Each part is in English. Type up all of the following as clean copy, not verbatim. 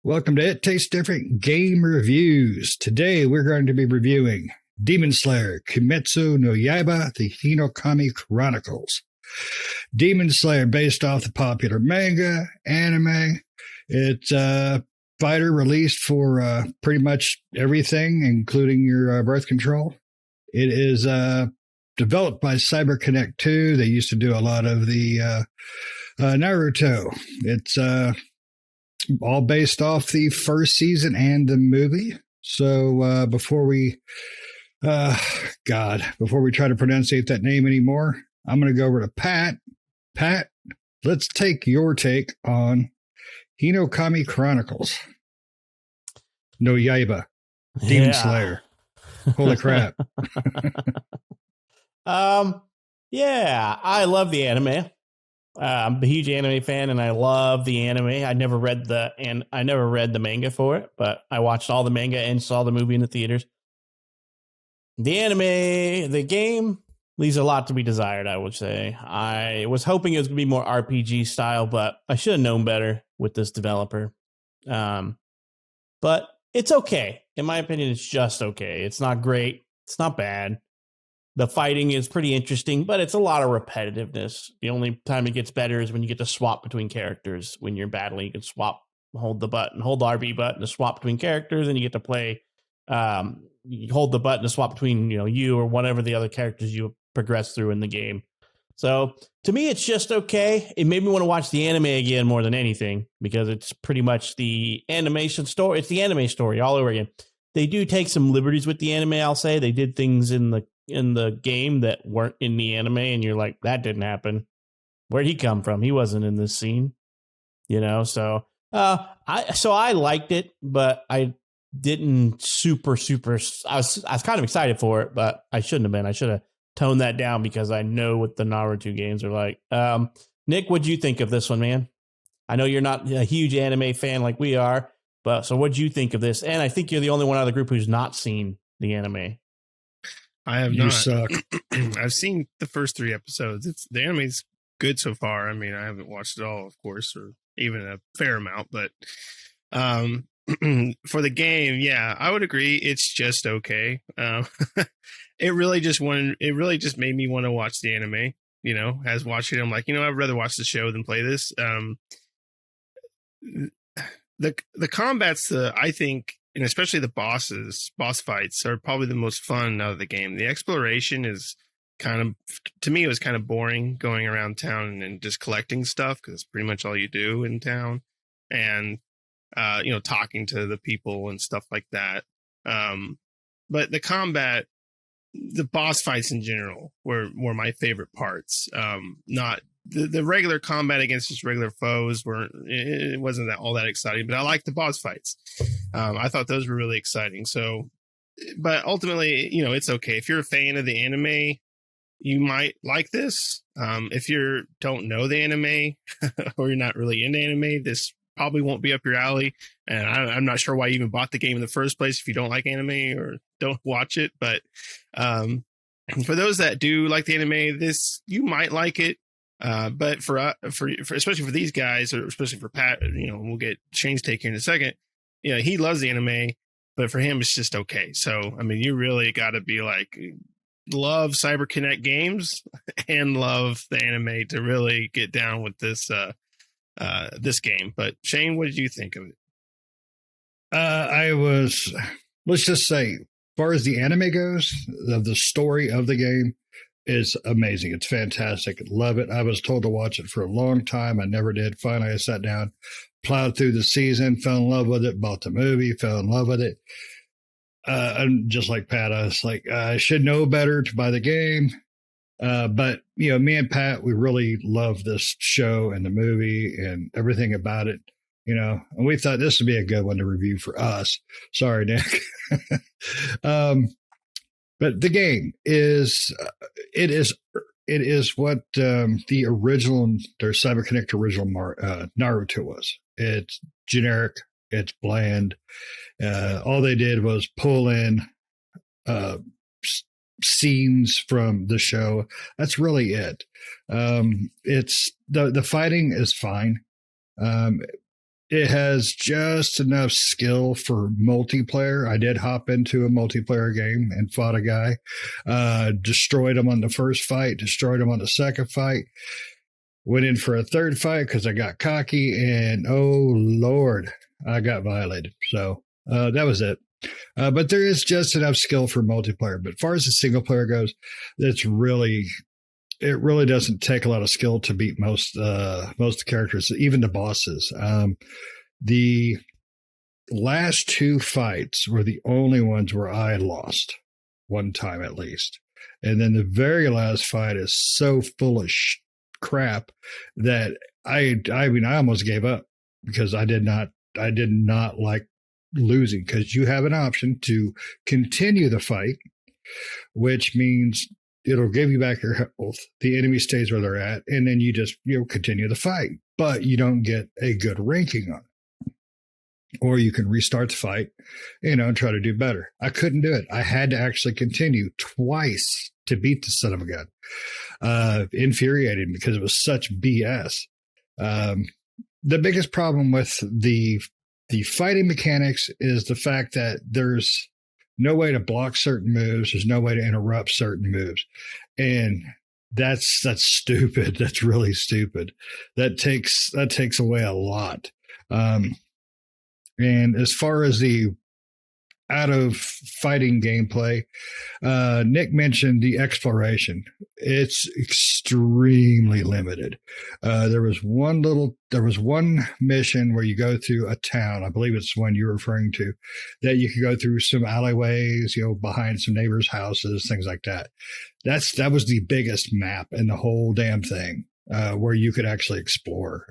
Welcome to It Tastes Different Game Reviews. Today we're going to be reviewing Demon Slayer Kimetsu no Yaiba, the Hinokami Chronicles. Demon Slayer, based off the popular manga, anime. It's a fighter released for pretty much everything, including your birth control. It is developed by CyberConnect 2. They used to do a lot of the Naruto. It's all based off the first season and the movie. So before we try to pronunciate that name anymore, I'm going to go over to Pat. Pat, let's take your take on Hinokami Chronicles. No Yaiba. Demon Slayer. Holy crap. Yeah, I love the anime. I'm a huge anime fan, and I love the anime. I never read the manga for it, but I watched all the manga and saw the movie in the theaters. The anime, the game leaves a lot to be desired, I would say. I was hoping it was going to be more RPG style, but I should have known better with this developer. But it's okay. In my opinion, it's just okay. It's not great. It's not bad. The fighting is pretty interesting, but it's a lot of repetitiveness. The only time it gets better is when you get to swap between characters. When you're battling, you can hold the RB button to swap between characters, and you get to play. You hold the button to swap between you or whatever the other characters you progress through in the game. So to me, it's just okay. It made me want to watch the anime again more than anything, because it's pretty much the animation story. It's the anime story all over again. They do take some liberties with the anime. I'll say they did things in the game that weren't in the anime, and you're like, that didn't happen. Where'd he come from? He wasn't in this scene, So I liked it, but I didn't super. I was kind of excited for it, but I shouldn't have been. I should have toned that down, because I know what the Naruto games are like. Nick, what'd you think of this one, man? I know you're not a huge anime fan like we are, but so what'd you think of this? And I think you're the only one out of the group who's not seen the anime. I have You not. suck. I've seen the first 3 episodes. The anime's good so far. I mean, I haven't watched it all, of course, or even a fair amount, but for the game, yeah, I would agree. It's just okay. It really just made me want to watch the anime. As watching it, I'm like, I'd rather watch the show than play this. The combat's I think, and especially the boss fights are probably the most fun out of the game. The exploration is to me, it was kind of boring going around town and just collecting stuff, because it's pretty much all you do in town, and talking to the people and stuff like that. But the combat, the boss fights in general were my favorite parts. Not the regular combat against just regular foes it wasn't all that exciting, but I liked the boss fights. I thought those were really exciting. So, but ultimately, it's okay. If you're a fan of the anime, you might like this. If you don't know the anime or you're not really into anime, this probably won't be up your alley. And I'm not sure why you even bought the game in the first place if you don't like anime or don't watch it. But for those that do like the anime, you might like it. But for especially for these guys, or especially for Pat, we'll get Shane's take here in a second. He loves the anime, but for him, it's just okay. So, I mean, you really got to be like, love CyberConnect games and love the anime to really get down with this game. But Shane, what did you think of it? Let's just say, as far as the anime goes, the story of the game is amazing. It's fantastic. Love it. I was told to watch it for a long time. I never did. Finally, I sat down, plowed through the season, fell in love with it, bought the movie, fell in love with it. And just like Pat, I was like, I should know better to buy the game. But, me and Pat, we really love this show and the movie and everything about it, and we thought this would be a good one to review for us. Sorry, Nick. But the game is, it is what the original, their CyberConnect original Naruto was. It's generic. It's bland. All they did was pull in scenes from the show. That's really it. It's the fighting is fine. It has just enough skill for multiplayer. I did hop into a multiplayer game and fought a guy, destroyed him on the first fight, destroyed him on the second fight, went in for a third fight because I got cocky, and oh Lord, I got violated. So that was it. But there is just enough skill for multiplayer. But as far as the single player goes, it really doesn't take a lot of skill to beat most characters, even the bosses. The last two fights were the only ones where I lost one time at least. And then the very last fight is so full of crap that I almost gave up because I did not like losing, because you have an option to continue the fight, which means it'll give you back your health. The enemy stays where they're at, and then you just continue the fight, but you don't get a good ranking on it. Or you can restart the fight, and try to do better. I couldn't do it. I had to actually continue twice to beat the son of a gun. Infuriating because it was such BS. The biggest problem with the fighting mechanics is the fact that there's no way to block certain moves. There's no way to interrupt certain moves. And that's stupid. That's really stupid. That takes away a lot. And as far as the out of fighting gameplay, Nick mentioned the exploration. It's extremely limited. There was one mission where you go through a town. I believe it's the one you're referring to, that you could go through some alleyways, behind some neighbors' houses, things like that. That was the biggest map in the whole damn thing, where you could actually explore.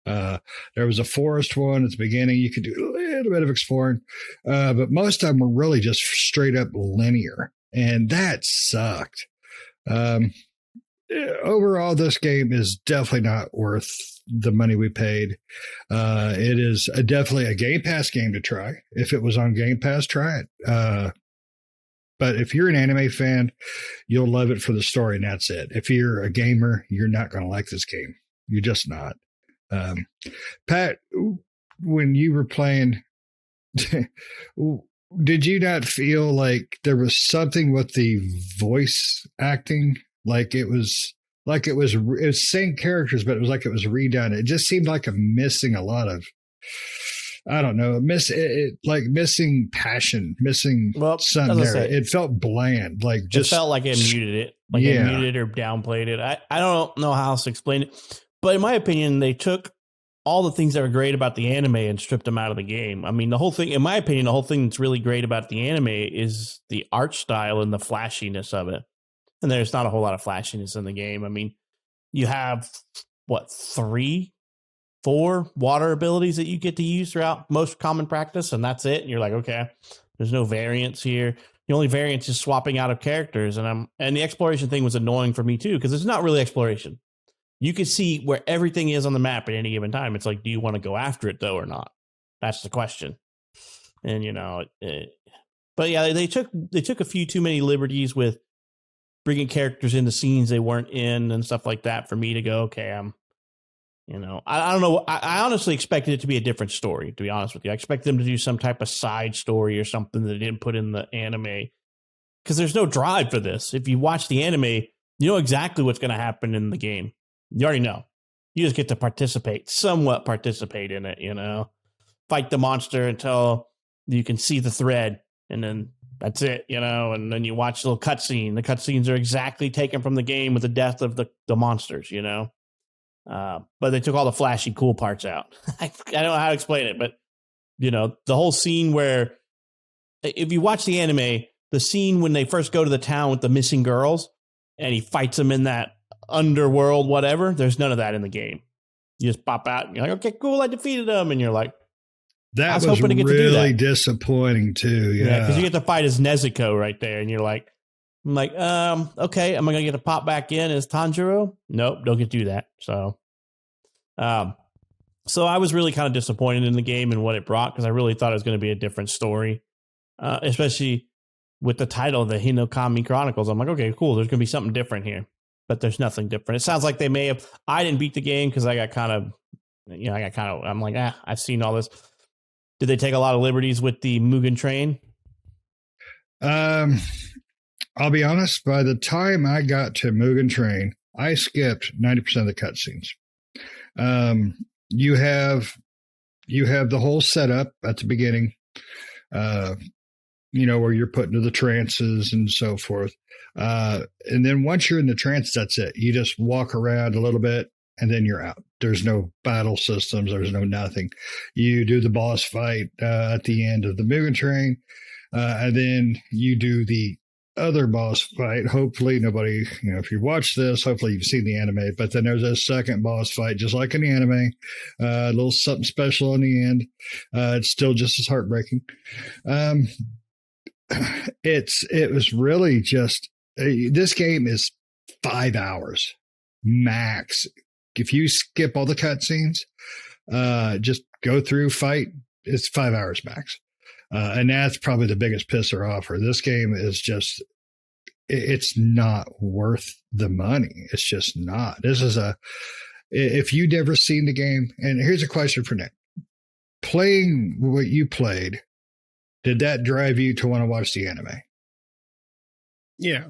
There was a forest one at the beginning. You could do a little bit of exploring, but most of them were really just straight up linear, and that sucked. Overall, this game is definitely not worth the money we paid. It is definitely a Game Pass game to try. If it was on Game Pass, try it. But if you're an anime fan, you'll love it for the story, and that's it. If you're a gamer, you're not going to like this game. You're just not. Pat, when you were playing, did you not feel like there was something with the voice acting? Like it was same characters, but it was like it was redone. It just seemed like I'm missing a lot of, I don't know, like missing passion, missing something there. It felt bland. It felt like it muted it. Like it muted or downplayed it. I don't know how else to explain it. But in my opinion, they took all the things that were great about the anime and stripped them out of the game. I mean, the whole thing, in my opinion, the whole thing that's really great about the anime is the art style and the flashiness of it. And there's not a whole lot of flashiness in the game. I mean, you have, 3, 4 water abilities that you get to use throughout most common practice, and that's it. And you're like, okay, there's no variance here. The only variance is swapping out of characters. And the exploration thing was annoying for me too, because it's not really exploration. You can see where everything is on the map at any given time. It's like, do you want to go after it though or not? That's the question. And but yeah, they took a few too many liberties with bringing characters into scenes they weren't in and stuff like that for me to go, okay, I don't know. I honestly expected it to be a different story, to be honest with you. I expected them to do some type of side story or something that they didn't put in the anime, because there's no drive for this. If you watch the anime, you know exactly what's going to happen in the game. You already know. You just get to somewhat participate in it, fight the monster until you can see the thread, and then that's it, and then you watch a little cutscene. The cutscenes are exactly taken from the game with the death of the monsters, but they took all the flashy, cool parts out. I don't know how to explain it, but, the whole scene where, if you watch the anime, the scene when they first go to the town with the missing girls and he fights them in that underworld, whatever, there's none of that in the game. You just pop out and you're like, okay, cool, I defeated them. And you're like, that was hoping to get really to do that. Disappointing too. Yeah. Because you get to fight as Nezuko right there. And you're like, okay, am I going to get to pop back in as Tanjiro? Nope, don't get to do that. So I was really kind of disappointed in the game and what it brought, because I really thought it was going to be a different story, especially with the title, the Hinokami Chronicles. I'm like, okay, cool. There's going to be something different here, but there's nothing different. It sounds like they may have. I didn't beat the game because I got kind of, I'm like, I've seen all this. Did they take a lot of liberties with the Mugen Train? I'll be honest. By the time I got to Mugen Train, I skipped 90% of the cutscenes. You have the whole setup at the beginning, where you're put into the trances and so forth. And then once you're in the trance, that's it. You just walk around a little bit and then you're out. There's no battle systems. There's no nothing. You do the boss fight at the end of the Mugen Train, and then you do the other boss fight. Hopefully nobody, if you watch this, hopefully you've seen the anime, but then there's a second boss fight, just like in the anime, a little something special in the end. It's still just as heartbreaking. It was really just, this game is 5 hours max. If you skip all the cutscenes, just go through fight, it's 5 hours max. And that's probably the biggest pisser off her. This game is just, it's not worth the money. It's just not. If you'd never seen the game, and here's a question for Nick. Playing what you played, did that drive you to want to watch the anime? Yeah.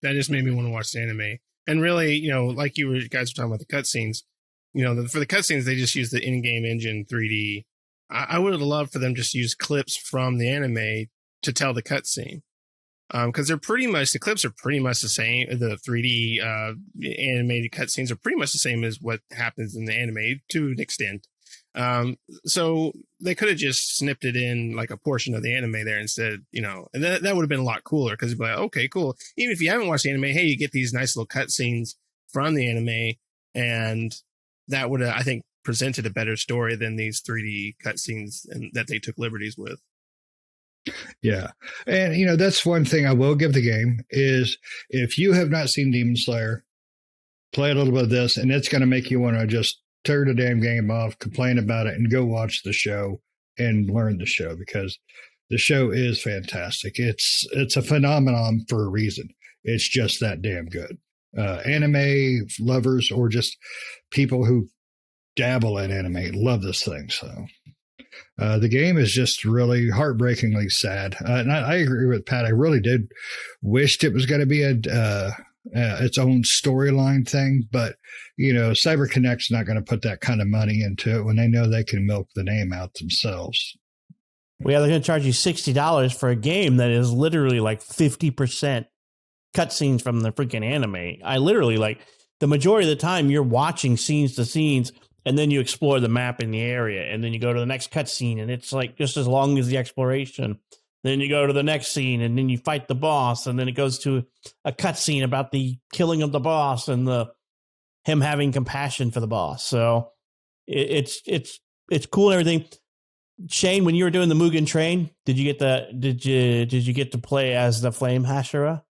That just made me want to watch the anime. And really, like you guys were talking about the cutscenes, for the cutscenes, they just use the in-game engine 3D. I would have loved for them just to use clips from the anime to tell the cutscene. Because the clips are pretty much the same. The 3D animated cutscenes are pretty much the same as what happens in the anime to an extent. So they could have just snipped it in like a portion of the anime there instead, and that would have been a lot cooler because it'd be like, okay, cool. Even if you haven't watched the anime, hey, you get these nice little cutscenes from the anime, and that would have, I think, presented a better story than these 3D cutscenes that they took liberties with. Yeah. And, that's one thing I will give the game is if you have not seen Demon Slayer, play a little bit of this, and it's going to make you want to just turn the damn game off, complain about it, and go watch the show and learn the show because the show is fantastic. It's a phenomenon for a reason. It's just that damn good. Anime lovers or just people who dabble in anime love this thing. So the game is just really heartbreakingly sad. And I agree with Pat. I really did wished it was going to be its own storyline thing, but CyberConnect's not going to put that kind of money into it when they know they can milk the name out themselves. Well, yeah, they're going to charge you $60 for a game that is literally like 50% cutscenes from the freaking anime. I literally the majority of the time you're watching scenes to scenes, and then you explore the map in the area, and then you go to the next cutscene, and it's like just as long as the exploration. Then you go to the next scene, and then you fight the boss, and then it goes to a cutscene about the killing of the boss and him having compassion for the boss. So it's cool and everything. Shane, when you were doing the Mugen Train, did you get to play as the Flame Hashira?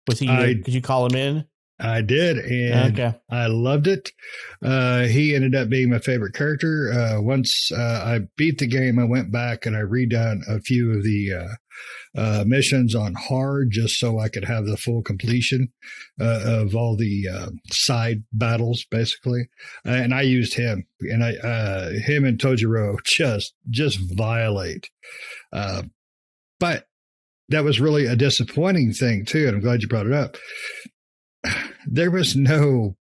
Was he? Could you call him in? I did, and I loved it. He ended up being my favorite character. Once I beat the game, I went back and I redone a few of the missions on hard just so I could have the full completion of all the side battles, basically. And I used him, and him and Tojiro just violate. But that was really a disappointing thing too, and I'm glad you brought it up. There was the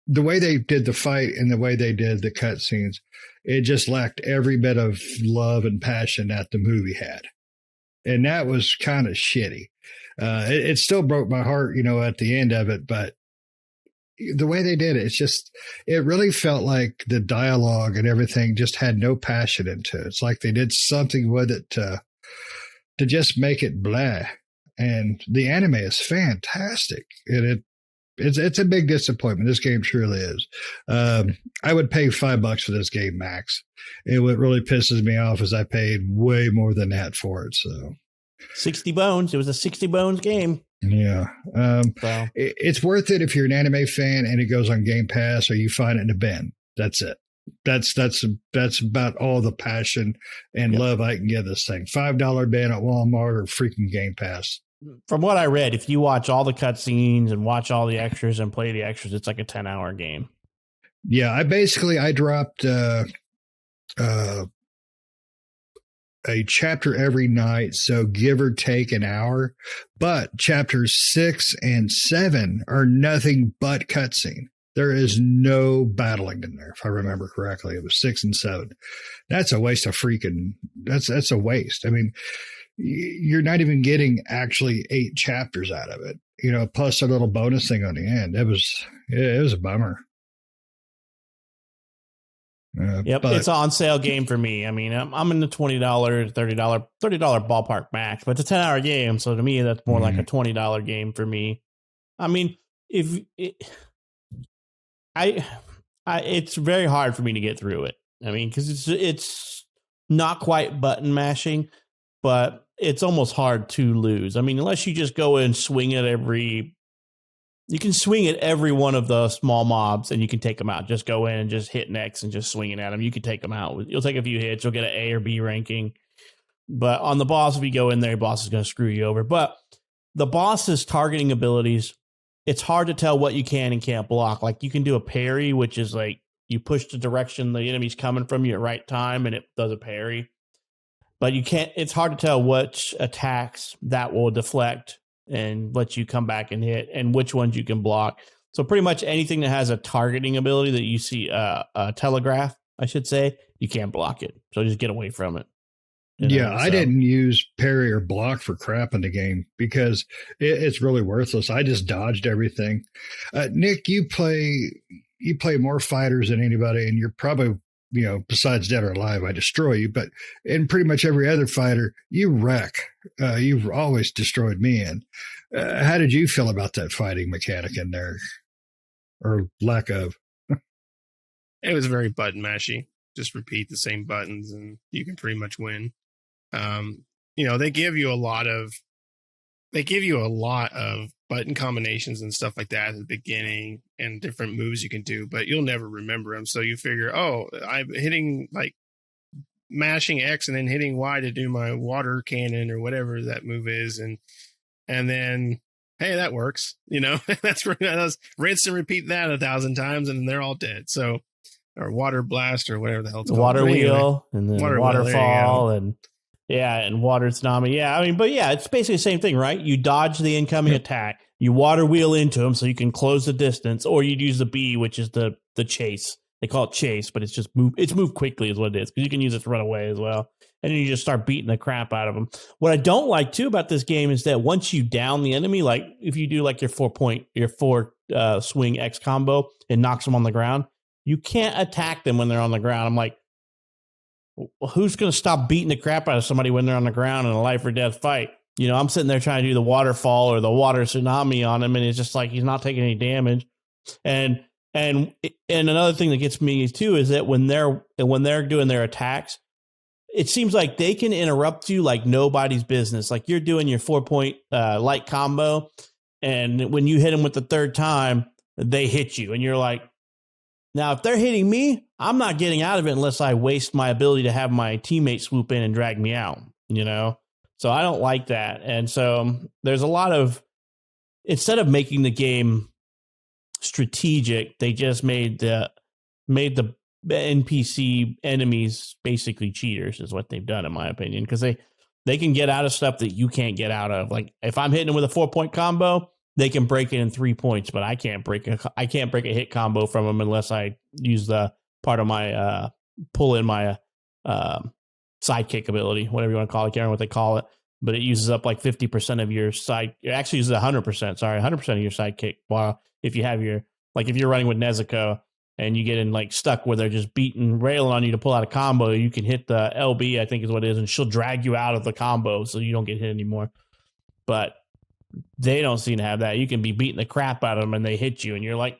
way they did the fight and the way they did the cutscenes, it just lacked every bit of love and passion that the movie had. And that was kind of shitty. It still broke my heart, at the end of it, but the way they did it, it really felt like the dialogue and everything just had no passion into it. It's like they did something with it to just make it blah. And the anime is fantastic. And it's a big disappointment. This game truly is. I would pay $5 for this game max. And what really pisses me off is I paid way more than that for it. So 60 bones. It was a 60 bones game. Yeah. It's worth it if you're an anime fan and it goes on Game Pass or you find it in a bin. That's it. That's about all the passion and love I can give this thing. $5 ban at Walmart or freaking Game Pass. From what I read, if you watch all the cutscenes and watch all the extras and play the extras, it's like a 10-hour game. Yeah, I dropped a chapter every night, so give or take an hour. But chapters 6 and 7 are nothing but cutscene. There is no battling in there, if I remember correctly. It was 6 and 7. That's a waste of freaking. That's a waste. I mean, you're not even getting actually 8 chapters out of it. Plus a little bonus thing on the end. It was a bummer. Yep, but it's an on sale game for me. I mean, I'm in the $20, $30 ballpark max, but it's a 10-hour game, so to me that's more like a $20 game for me. I mean, it's very hard for me to get through it. I mean, because it's not quite button mashing, but it's almost hard to lose. I mean, unless you just go and swing at you can swing at every one of the small mobs and you can take them out. Just go in and just hit X and just swinging at them. You can take them out. You'll take a few hits. You'll get an A or B ranking. But on the boss, if you go in there, boss is going to screw you over. But the boss's targeting abilities, it's hard to tell what you can and can't block. Like you can do a parry, which is like you push the direction the enemy's coming from you at right time and it does a parry. But you can't, it's hard to tell which attacks that will deflect and let you come back and hit and which ones you can block. So pretty much anything that has a targeting ability that you see a telegraph, I should say, you can't block it. So just get away from it. I didn't use parry or block for crap in the game because it's really worthless. I just dodged everything. Nick, you play more fighters than anybody, and you're probably, besides Dead or Alive, I destroy you. But in pretty much every other fighter, you wreck. You've always destroyed me. And how did you feel about that fighting mechanic in there, or lack of? It was very button mashy. Just repeat the same buttons, and you can pretty much win. They give you a lot of button combinations and stuff like that at the beginning and different moves you can do, but you'll never remember them. So you figure, I'm hitting mashing X and then hitting Y to do my water cannon or whatever that move is. And then, hey, that works. That's rinse and repeat that 1,000 times and they're all dead. So, or water blast or whatever the hell it's called. Water wheel and then waterfall and water tsunami. Yeah, I mean, but yeah, it's basically the same thing, right? You dodge the incoming attack, you water wheel into them so you can close the distance, or you'd use the B, which is the chase. They call it chase, but it's just move quickly is what it is, because you can use it to run away as well. And then you just start beating the crap out of them. What I don't like too about this game is that once you down the enemy, like if you do like your 4 swing X combo, it knocks them on the ground. You can't attack them when they're on the ground. I'm like, who's going to stop beating the crap out of somebody when they're on the ground in a life or death fight? I'm sitting there trying to do the waterfall or the water tsunami on him, and it's just like he's not taking any damage. And another thing that gets me too is that when they're doing their attacks, it seems like they can interrupt you like nobody's business. Like you're doing your 4-point light combo, and when you hit them with the third time, they hit you, and you're like, now if they're hitting me, I'm not getting out of it unless I waste my ability to have my teammate swoop in and drag me out. So I don't like that, and so there's a lot of, instead of making the game strategic, they just made the NPC enemies basically cheaters is what they've done, in my opinion, because they can get out of stuff that you can't get out of. Like if I'm hitting them with a 4-point combo, they can break it in 3 points, but I can't break a hit combo from them unless I use the part of my pull in my sidekick ability, whatever you want to call it. I can't remember what they call it, but it uses up like 50% of your side. It actually uses 100%. Sorry, 100% of your sidekick. While if you have if you're running with Nezuko and you get in like stuck where they're just railing on you to pull out a combo, you can hit the LB, I think is what it is, and she'll drag you out of the combo so you don't get hit anymore. But they don't seem to have that. You can be beating the crap out of them and they hit you and you're like,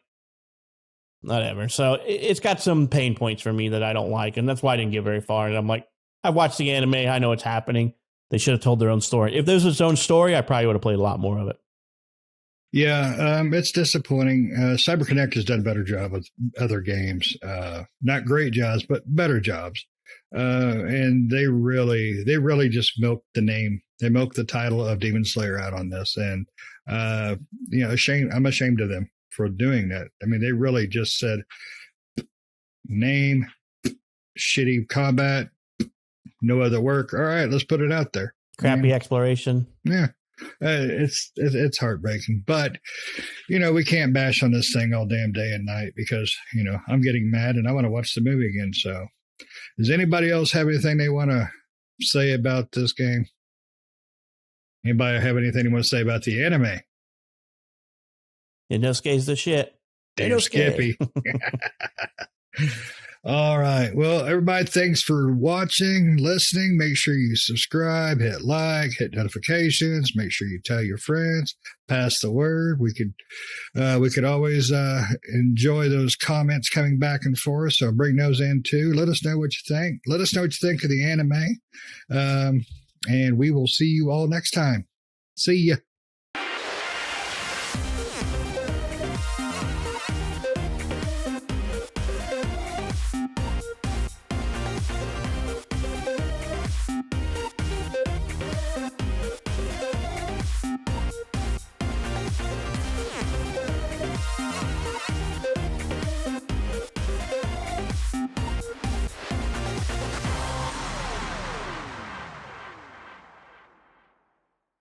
whatever. So it's got some pain points for me that I don't like, and that's why I didn't get very far. And I'm like, I've watched the anime, I know what's happening. They should have told their own story. If there was its own story, I probably would have played a lot more of it. Yeah, it's disappointing. CyberConnect has done a better job with other games. Not great jobs, but better jobs. And they really just milked the name. They milked the title of Demon Slayer out on this. And, I'm ashamed of them for doing that. I mean, they really just said name, shitty combat, no other work. All right, let's put it out there. Crappy exploration. Yeah. It's heartbreaking, but we can't bash on this thing all damn day and night because I'm getting mad and I want to watch the movie again. So, does anybody else have anything they want to say about this game? Anybody have anything they want to say about the anime? Inosuke's the shit. Damn Skippy. All right. Well, everybody, thanks for watching, listening. Make sure you subscribe, hit like, hit notifications. Make sure you tell your friends, pass the word. We could always enjoy those comments coming back and forth. So bring those in too. Let us know what you think. Let us know what you think of the anime. And we will see you all next time. See ya.